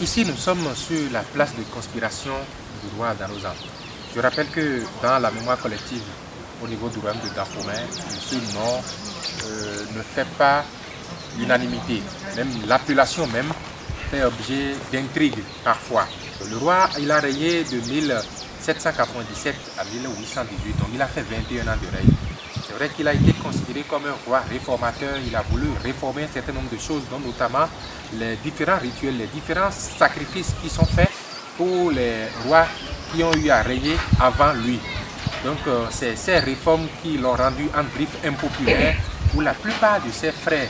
Ici, nous sommes sur la place de conspiration du roi Darosa. Je rappelle que dans la mémoire collective au niveau du royaume de Dahomey, ce nom ne fait pas l'unanimité. Même l'appellation même fait objet d'intrigue parfois. Le roi, il a régné de 1797 à 1818, donc il a fait 21 ans de règne. C'est vrai qu'il a été considéré comme un roi réformateur. Il a voulu réformer un certain nombre de choses, dont notamment les différents rituels, les différents sacrifices qui sont faits pour les rois qui ont eu à régner avant lui. Donc c'est ces réformes qui l'ont rendu en griffe impopulaire, où la plupart de ses frères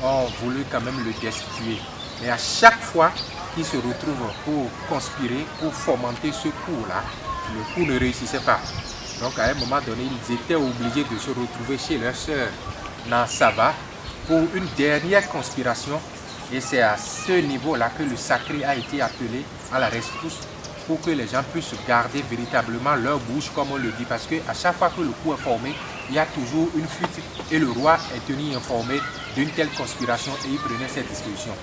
ont voulu quand même le destituer. Mais à chaque fois qu'il se retrouve pour conspirer, pour fomenter ce coup-là, le coup ne réussissait pas. Donc à un moment donné, ils étaient obligés de se retrouver chez leur sœur Nansava pour une dernière conspiration. Et c'est à ce niveau-là que le sacré a été appelé à la rescousse pour que les gens puissent garder véritablement leur bouche, comme on le dit. Parce qu'à chaque fois que le coup est formé, il y a toujours une fuite. Et le roi est tenu informé d'une telle conspiration et il prenait cette disposition.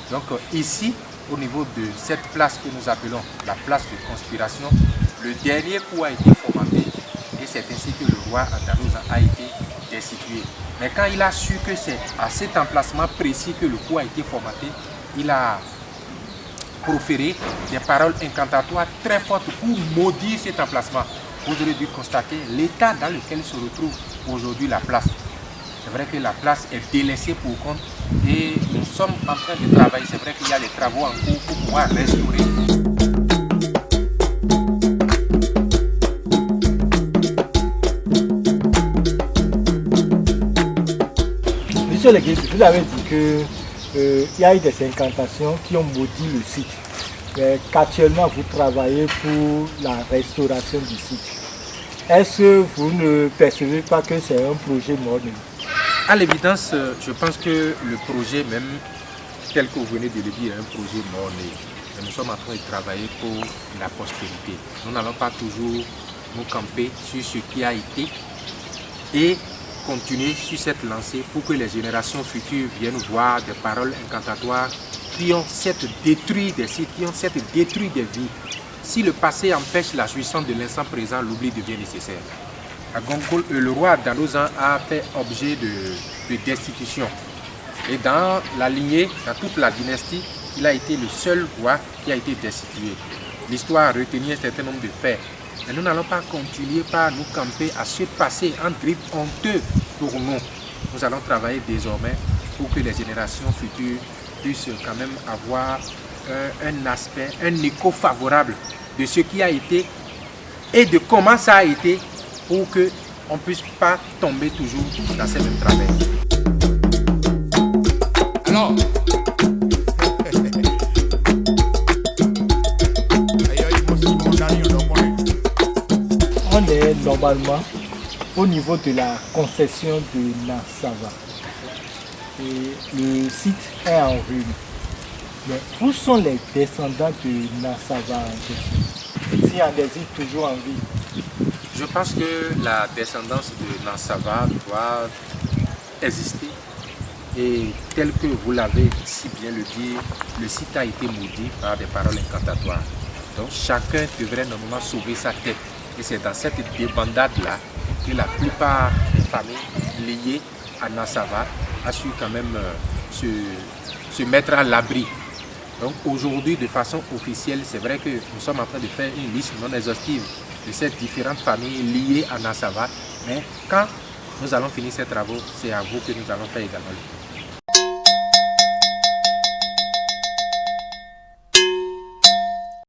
Donc ici, au niveau de cette place que nous appelons la place de conspiration, le dernier coup a été fomenté et c'est ainsi que le roi Darosa a été destitué. Mais quand il a su que c'est à cet emplacement précis que le coup a été formaté, il a proféré des paroles incantatoires très fortes pour maudire cet emplacement. Vous aurez dû constater l'état dans lequel se retrouve aujourd'hui la place. C'est vrai que la place est délaissée pour compte et nous sommes en train de travailler. C'est vrai qu'il y a des travaux en cours pour pouvoir restaurer. Monsieur le guide, vous avez dit qu'il y a eu des incantations qui ont maudit le site. Mais qu'actuellement vous travaillez pour la restauration du site. Est-ce que vous ne percevez pas que c'est un projet mort-né? À l'évidence, je pense que le projet même, tel que vous venez de le dire, est un projet mort-né. Mais nous sommes en train de travailler pour la prospérité. Nous n'allons pas toujours nous camper sur ce qui a été et continuer sur cette lancée pour que les générations futures viennent voir des paroles incantatoires qui ont certes détruit des sites, qui ont certes détruit des vies. Si le passé empêche la jouissance de l'instant présent, l'oubli devient nécessaire. À Gongol, le roi Darosa a fait objet de destitution. Et dans la lignée, dans toute la dynastie, il a été le seul roi qui a été destitué. L'histoire a retenu un certain nombre de faits. Mais nous n'allons pas continuer par nous camper à ce passé en griffe honteux pour nous. Nous allons travailler désormais pour que les générations futures puissent quand même avoir un aspect, un écho favorable de ce qui a été et de comment ça a été pour qu'on ne puisse pas tomber toujours dans ces mêmes travers. Alors, on est normalement au niveau de la concession de Nansava. Et le site est en ruine. Mais où sont les descendants de Nansava en question? Si on existe toujours en vie. Je pense que la descendance de Nansava doit exister. Et tel que vous l'avez si bien le dit, le site a été maudit par des paroles incantatoires. Donc chacun devrait normalement sauver sa tête. Et c'est dans cette débandade-là que la plupart des familles liées à Nansava a su quand même se mettre à l'abri. Donc aujourd'hui, de façon officielle, c'est vrai que nous sommes en train de faire une liste non exhaustive de ces différentes familles liées à Nansava. Mais quand nous allons finir ces travaux, c'est à vous que nous allons faire également.